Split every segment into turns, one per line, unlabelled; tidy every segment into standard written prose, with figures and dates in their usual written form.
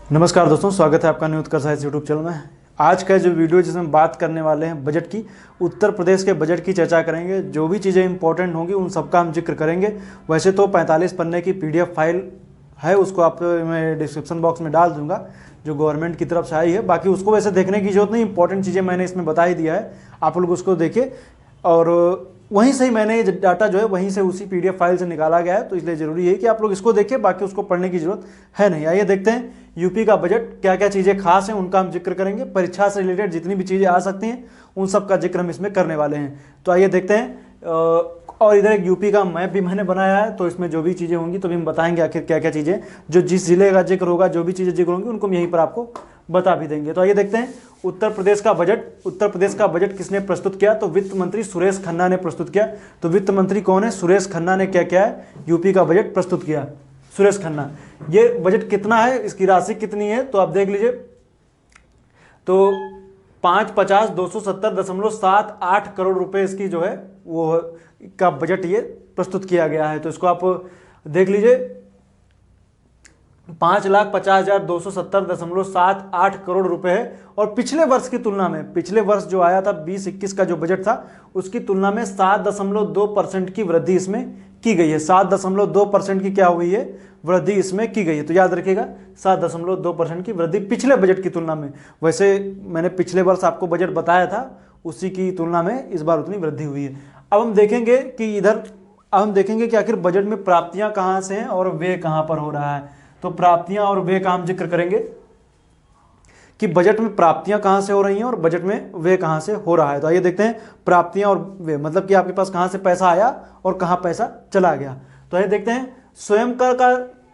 नमस्कार दोस्तों, स्वागत है आपका न्यू उत्कर्ष साइंस यूट्यूब चैनल में। आज का जो वीडियो जिसमें बात करने वाले हैं बजट की, उत्तर प्रदेश के बजट की चर्चा करेंगे। जो भी चीज़ें इंपॉर्टेंट होंगी उन सबका हम जिक्र करेंगे। वैसे तो 45 पन्ने की PDF फाइल है, उसको आप मैं डिस्क्रिप्शन बॉक्स में डाल दूंगा, जो गवर्नमेंट की तरफ से आई है। बाकी उसको वैसे देखने की जरूरत नहीं, इंपॉर्टेंट चीज़ें मैंने इसमें बता ही दिया है, आप लोग उसको देखिए। और वहीं से ही मैंने ये डाटा जो है वहीं से उसी PDF फाइल से निकाला गया है, तो इसलिए ज़रूरी है कि आप लोग इसको देखिए, बाकी उसको पढ़ने की जरूरत है नहीं। आइए देखते हैं यूपी का बजट, क्या क्या चीज़ें खास हैं उनका हम जिक्र करेंगे। परीक्षा से रिलेटेड जितनी भी चीज़ें आ सकती हैं उन सब का जिक्र हम इसमें करने वाले हैं। तो आइए देखते हैं। और इधर एक यूपी का मैप भी मैंने बनाया है, तो इसमें जो भी चीज़ें होंगी तो भी हम बताएंगे आखिर क्या क्या चीज़ें, जो जिस जिले का जिक्र होगा, जो भी चीज़ें जिक्र होंगी उनको हम यहीं पर आपको बता भी देंगे। तो आइए देखते हैं उत्तर प्रदेश का बजट। उत्तर प्रदेश का बजट किसने प्रस्तुत किया? तो वित्त मंत्री सुरेश खन्ना ने प्रस्तुत किया। तो वित्त मंत्री कौन है? सुरेश खन्ना ने क्या किया है? यूपी का बजट प्रस्तुत किया, सुरेश खन्ना। ये बजट कितना है, इसकी राशि कितनी है, तो आप देख लीजिए। तो 550,270.78 करोड़ रुपए इसकी जो है वो का बजट ये प्रस्तुत किया गया है। तो इसको आप देख लीजिए, 5,50,270.78 करोड़ रुपए है। और पिछले वर्ष की तुलना में, पिछले वर्ष जो आया था 2021 का जो बजट था, उसकी तुलना में 7.2% की वृद्धि इसमें की गई है। 7.2% की क्या हुई है? वृद्धि इसमें की गई है। तो याद रखिएगा, 7.2% की वृद्धि पिछले बजट की तुलना में। वैसे मैंने पिछले वर्ष आपको बजट बताया था, उसी की तुलना में इस बार उतनी वृद्धि हुई है। अब हम देखेंगे कि आखिर बजट में प्राप्तियां कहां से हैं और व्यय कहां पर हो रहा है। तो प्राप्तियां और व्यय का हम जिक्र करेंगे कि बजट में प्राप्तियां कहां से हो रही हैं और बजट में व्यय कहां से हो रहा है। तो आइए देखते हैं प्राप्तियां और व्यय, मतलब कि आपके पास कहां से पैसा आया और कहां पैसा चला गया। तो आइए देखते हैं। स्वयं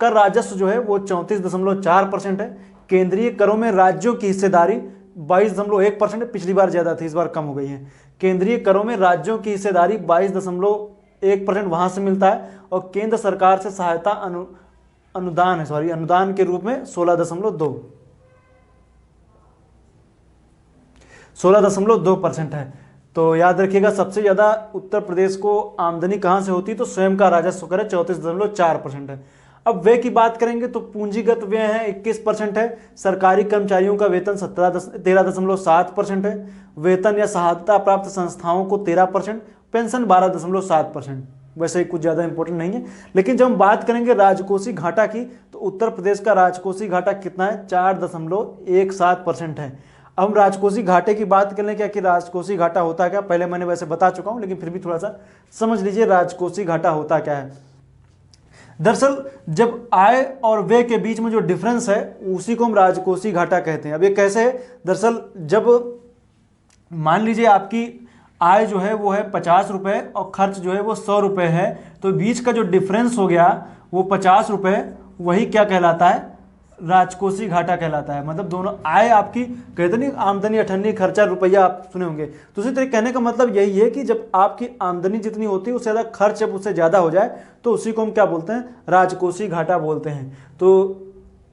कर राजस्व जो है वो 34.4% है। केंद्रीय करों में राज्यों की हिस्सेदारी 22.1% है। पिछली बार ज्यादा थी, इस बार कम हो गई है। केंद्रीय करों में राज्यों की हिस्सेदारी 22.1% वहां से मिलता है। और केंद्र सरकार से सहायता अनुदान के रूप में 16.2% है। तो याद रखिएगा, सबसे ज्यादा उत्तर प्रदेश को आमदनी कहां से होती है? तो स्वयं का राजस्व कर 34.4% है। अब व्यय की बात करेंगे तो पूंजीगत व्यय है 21% है। सरकारी कर्मचारियों का वेतन 13.7% है। वेतन या सहायता प्राप्त संस्थाओं को 13%, पेंशन 12.7%। वैसे कुछ ज्यादा इंपॉर्टेंट नहीं है। लेकिन जब हम बात करेंगे राजकोषीय घाटा की, तो उत्तर प्रदेश का राजकोषीय घाटा कितना है? 4.17% है। अब हम राजकोषीय घाटे की बात कर लें क्या कि राजकोषीय घाटा होता क्या? पहले मैंने वैसे बता चुका हूं, लेकिन फिर भी थोड़ा सा समझ लीजिए राजकोषीय घाटा होता क्या है। दरअसल जब आय और व्यय के बीच में जो डिफरेंस है उसी को हम राजकोषीय घाटा कहते हैं। अब ये कैसे है? दरअसल जब मान लीजिए आपकी आय जो है वो है 50 रुपए और खर्च जो है वो 100 रुपए है, तो बीच का जो डिफरेंस हो गया वो 50 रुपए, वही क्या कहलाता है? राजकोषीय घाटा कहलाता है। मतलब दोनों आय आपकी, कहते नहीं आमदनी अठन्नी खर्चा रुपया, आप सुने होंगे। तो उसी तरीके कहने का मतलब यही है कि जब आपकी आमदनी जितनी होती है उससे ज़्यादा खर्च जब उससे ज़्यादा हो जाए तो उसी को हम क्या बोलते हैं? राजकोषीय घाटा बोलते हैं। तो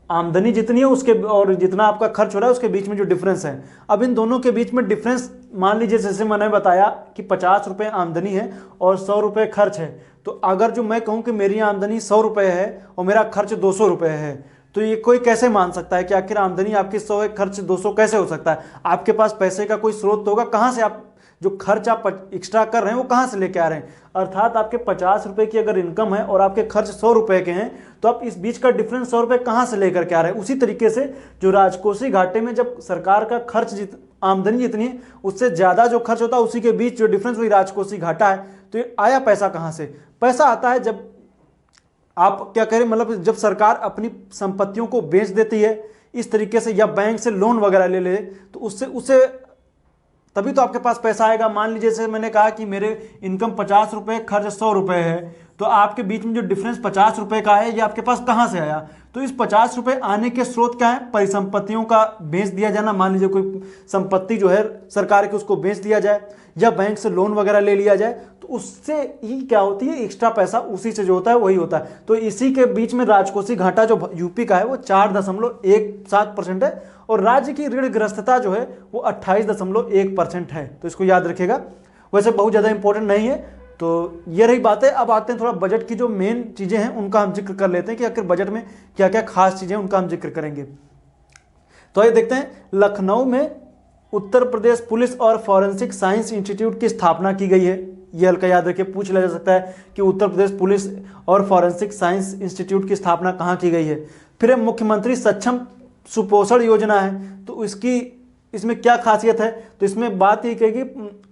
आमदनी जितनी है उसके और जितना आपका खर्च हो रहा है उसके बीच में जो डिफरेंस है, अब इन दोनों के बीच में डिफरेंस मान लीजिए जैसे मैंने बताया कि 50 रुपये आमदनी है और 100 रुपये खर्च है। तो अगर जो मैं कहूँ कि मेरी आमदनी 100 रुपये है और मेरा खर्च 200 रुपये है, तो ये कोई कैसे मान सकता है कि आखिर आमदनी आपकी 100 है, खर्च 200 कैसे हो सकता है? आपके पास पैसे का कोई स्रोत होगा, कहाँ से आप जो खर्च आप एक्स्ट्रा कर रहे हैं वो कहाँ से लेके आ रहे हैं? अर्थात आपके 50 रुपए की अगर इनकम है और आपके खर्च 100 रुपए के हैं, तो आप इस बीच का डिफरेंस 100 रुपए कहाँ से लेकर के आ रहे हैं? उसी तरीके से जो राजकोषीय घाटे में जब सरकार का खर्च आमदनी जितनी है उससे ज्यादा जो खर्च होता है, उसी के बीच जो डिफरेंस वही राजकोषीय घाटा है। तो ये आया पैसा कहाँ से? पैसा आता है जब आप क्या करें, मतलब जब सरकार अपनी संपत्तियों को बेच देती है इस तरीके से, या बैंक से लोन वगैरह ले ले, तो उससे तभी तो आपके पास पैसा आएगा। मान लीजिए जैसे मैंने कहा कि मेरे इनकम 50 रुपये, खर्च 100 रुपये है, तो आपके बीच में जो डिफरेंस 50 रुपये का है ये आपके पास कहाँ से आया? तो इस 50 रुपये आने के स्रोत क्या है? परिसंपत्तियों का बेच दिया जाना। मान लीजिए कोई संपत्ति जो है सरकार की उसको बेच दिया जाए, या बैंक से लोन वगैरह ले लिया जाए, तो उससे ही क्या होती है? एक्स्ट्रा पैसा उसी से जो होता है वही होता है। तो इसी के बीच में राजकोषीय घाटा जो यूपी का है वो 4.17% है। और राज्य की ऋणग्रस्तता जो है वो 28.1% है। तो इसको याद रखिएगा। वैसे बहुत ज़्यादा इंपॉर्टेंट नहीं है। तो ये रही बातें। अब आते हैं थोड़ा बजट की जो मेन चीज़ें हैं उनका हम जिक्र कर लेते हैं कि आखिर बजट में क्या क्या खास चीज़ें उनका हम जिक्र करेंगे। तो आइए देखते हैं, लखनऊ में उत्तर प्रदेश पुलिस और फॉरेंसिक साइंस इंस्टीट्यूट की स्थापना की गई है। ये हल्का याद रखिए, पूछ लिया जा सकता है कि उत्तर प्रदेश पुलिस और फॉरेंसिक साइंस इंस्टीट्यूट की स्थापना कहाँ की गई है। फिर मुख्यमंत्री सक्षम सुपोषण योजना है, तो इसमें क्या खासियत है, तो इसमें बात ये कहेगी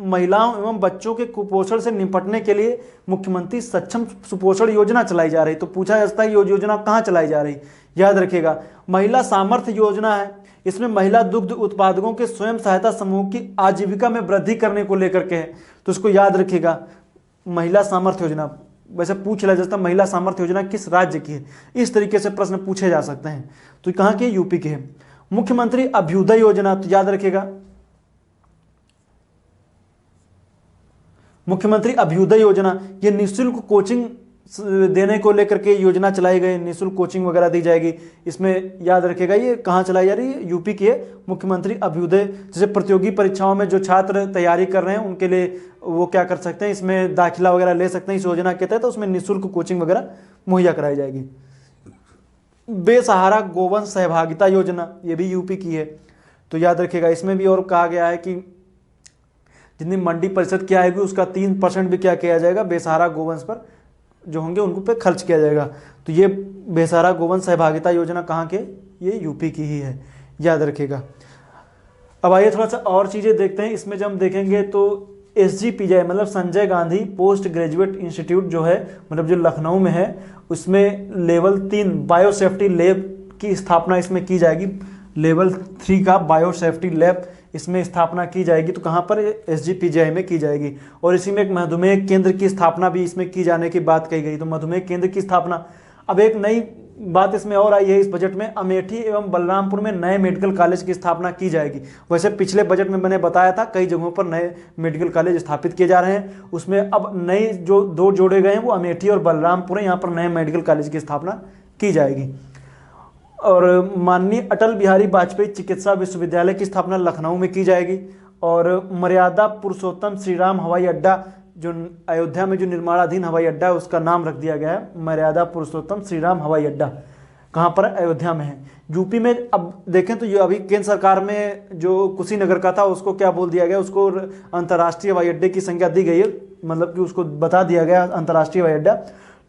महिलाओं एवं बच्चों के कुपोषण से निपटने के लिए मुख्यमंत्री सक्षम सुपोषण योजना चलाई जा रही। तो पूछा जा सकता है ये योजना कहाँ चलाई जा रही, याद रखिएगा महिला सामर्थ्य योजना है। इसमें महिला दुग्ध उत्पादकों के स्वयं सहायता समूह की आजीविका में वृद्धि करने को लेकर के है, तो इसको याद रखिएगा महिला सामर्थ्य योजना। वैसे पूछ लिया जाता है महिला सामर्थ्य योजना किस राज्य की है, इस तरीके से प्रश्न पूछे जा सकते हैं। तो कहाँ की, यूपी की है। मुख्यमंत्री अभ्युदय योजना, तो याद रखिएगा मुख्यमंत्री अभ्युदय योजना, ये निःशुल्क कोचिंग देने को लेकर के योजना चलाई गई, निःशुल्क कोचिंग वगैरह दी जाएगी। इसमें याद रखिएगा ये कहाँ चलाई जा रही है, यूपी की है। मुख्यमंत्री अभ्युदय, जैसे प्रतियोगी परीक्षाओं में जो छात्र तैयारी कर रहे हैं उनके लिए वो क्या कर सकते हैं, इसमें दाखिला वगैरह ले सकते हैं इस योजना के तहत, तो उसमें निःशुल्क कोचिंग वगैरह मुहैया कराई जाएगी। बेसहारा गोवंश सहभागिता योजना, ये भी यूपी की है, तो याद रखिएगा इसमें भी और कहा गया है कि जितनी मंडी परिषद की आएगी उसका 3% भी क्या किया जाएगा, बेसहारा गोवंश पर जो होंगे उनको पे खर्च किया जाएगा। तो ये बेसहारा गोवंश सहभागिता योजना कहाँ के, ये यूपी की ही है, याद रखिएगा। अब आइए थोड़ा सा और चीज़ें देखते हैं। इसमें जब हम देखेंगे तो SGPJ मतलब Sanjay Gandhi post graduate institute जो है, मतलब जो लखनऊ में है, उसमें लेवल 3 बायो सेफ्टी लैब की स्थापना इसमें की जाएगी। लेवल 3 का बायो सेफ्टी लैब इसमें स्थापना की जाएगी, तो कहाँ पर, SGPJ में की जाएगी। और इसी में एक मधुमेह केंद्र की स्थापना भी इसमें की जाने की बात कही गई, तो मधुमेह केंद्र की स्थापना। अब एक नई बात इसमें और आई है इस बजट में, अमेठी एवं बलरामपुर में नए मेडिकल कॉलेज की स्थापना की जाएगी। वैसे पिछले बजट में मैंने बताया था कई जगहों पर नए मेडिकल कॉलेज स्थापित किए जा रहे हैं, उसमें अब नए जो 2 जोड़े गए हैं वो अमेठी और बलरामपुर है, यहाँ पर नए मेडिकल कॉलेज की स्थापना की जाएगी। और माननीय अटल बिहारी वाजपेयी चिकित्सा विश्वविद्यालय की स्थापना लखनऊ में की जाएगी। और मर्यादा पुरुषोत्तम श्री राम हवाई अड्डा, जो अयोध्या में जो निर्माणाधीन हवाई अड्डा है उसका नाम रख दिया गया है मर्यादा पुरुषोत्तम श्री राम हवाई अड्डा, कहाँ पर, अयोध्या में है। यूपी में अब देखें तो ये अभी केंद्र सरकार में जो कुशीनगर का था उसको क्या बोल दिया गया, उसको अंतर्राष्ट्रीय हवाई अड्डे की संज्ञा दी गई है, मतलब कि उसको बता दिया गया अंतर्राष्ट्रीय हवाई अड्डा।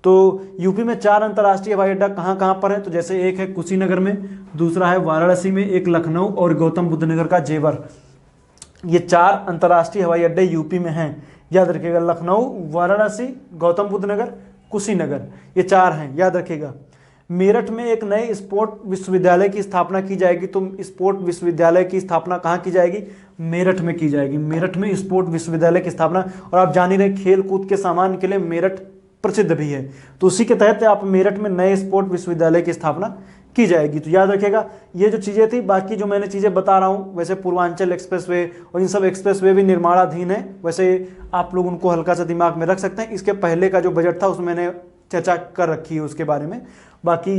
तो यूपी में 4 अंतर्राष्ट्रीय हवाई अड्डा कहाँ कहाँ पर है, तो जैसे एक है कुशीनगर में, दूसरा है वाराणसी में, एक लखनऊ और गौतम बुद्ध नगर का जेवर। ये 4 अंतर्राष्ट्रीय हवाई अड्डे यूपी में हैं, याद रखिएगा। लखनऊ, वाराणसी, गौतम बुद्ध नगर, कुशीनगर, ये 4 हैं, याद रखिएगा। मेरठ में एक नए स्पोर्ट विश्वविद्यालय की स्थापना की जाएगी, तो स्पोर्ट विश्वविद्यालय की स्थापना कहाँ की जाएगी, मेरठ में की जाएगी। मेरठ में स्पोर्ट विश्वविद्यालय की स्थापना, और आप जान ही रहे खेल कूद के सामान के लिए मेरठ प्रसिद्ध भी है, तो उसी के तहत आप मेरठ में नए स्पोर्ट विश्वविद्यालय की स्थापना की जाएगी। तो याद रखिएगा ये जो चीज़ें थी, बाकी जो मैंने चीज़ें बता रहा हूँ, वैसे पूर्वांचल एक्सप्रेसवे और इन सब एक्सप्रेसवे भी निर्माणाधीन है, वैसे आप लोग उनको हल्का सा दिमाग में रख सकते हैं। इसके पहले का जो बजट था उसमें मैंने चर्चा कर रखी है उसके बारे में, बाकी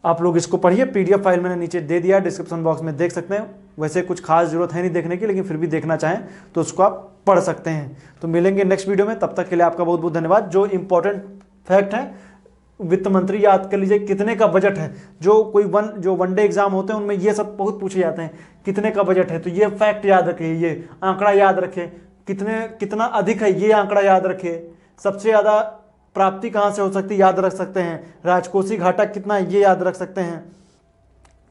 आप लोग इसको पढ़िए। PDF फाइल मैंने नीचे दे दिया, डिस्क्रिप्शन बॉक्स में देख सकते हैं। वैसे कुछ खास जरूरत है नहीं देखने की, लेकिन फिर भी देखना चाहें तो उसको आप पढ़ सकते हैं। तो मिलेंगे नेक्स्ट वीडियो में, तब तक के लिए आपका बहुत बहुत धन्यवाद। जो इंपॉर्टेंट फैक्ट है, वित्त मंत्री याद कर लीजिए कितने का बजट है, जो कोई वनडे एग्जाम होते हैं उनमें ये सब बहुत पूछे जाते हैं, कितने का बजट है, तो ये फैक्ट याद रखिए, ये आंकड़ा याद रखें, कितना अधिक है ये आंकड़ा याद रखें, सबसे ज़्यादा प्राप्ति कहाँ से हो सकती है याद रख सकते हैं, राजकोषीय घाटा कितना है ये याद रख सकते हैं,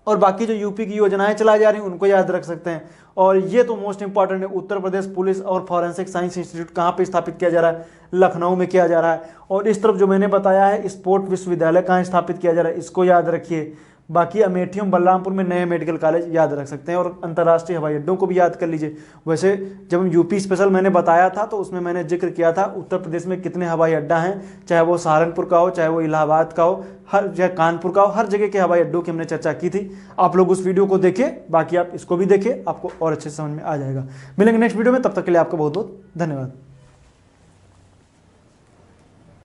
और बाकी जो यूपी की योजनाएं चलाई जा रही हैं उनको याद रख सकते हैं। और ये तो मोस्ट इंपॉर्टेंट है, उत्तर प्रदेश पुलिस और फॉरेंसिक साइंस इंस्टीट्यूट कहाँ पे स्थापित किया जा रहा है, लखनऊ में किया जा रहा है। और इस तरफ जो मैंने बताया है स्पोर्ट विश्वविद्यालय कहाँ स्थापित किया जा रहा है, इसको याद रखिए। बाकी अमेठी और बलरामपुर में नए मेडिकल कॉलेज याद रख सकते हैं, और अंतर्राष्ट्रीय हवाई अड्डों को भी याद कर लीजिए। वैसे जब हम यूपी स्पेशल मैंने बताया था तो उसमें मैंने जिक्र किया था उत्तर प्रदेश में कितने हवाई अड्डा हैं, चाहे वो सहारनपुर का हो, चाहे वो इलाहाबाद का हो, चाहे कानपुर का हो, हर जगह के हवाई अड्डों की हमने चर्चा की थी। आप लोग उस वीडियो को देखिए, बाकी आप इसको भी देखिए, आपको और अच्छे से समझ में आ जाएगा। मिलेंगे नेक्स्ट वीडियो में, तब तक के लिए आपका बहुत बहुत धन्यवाद।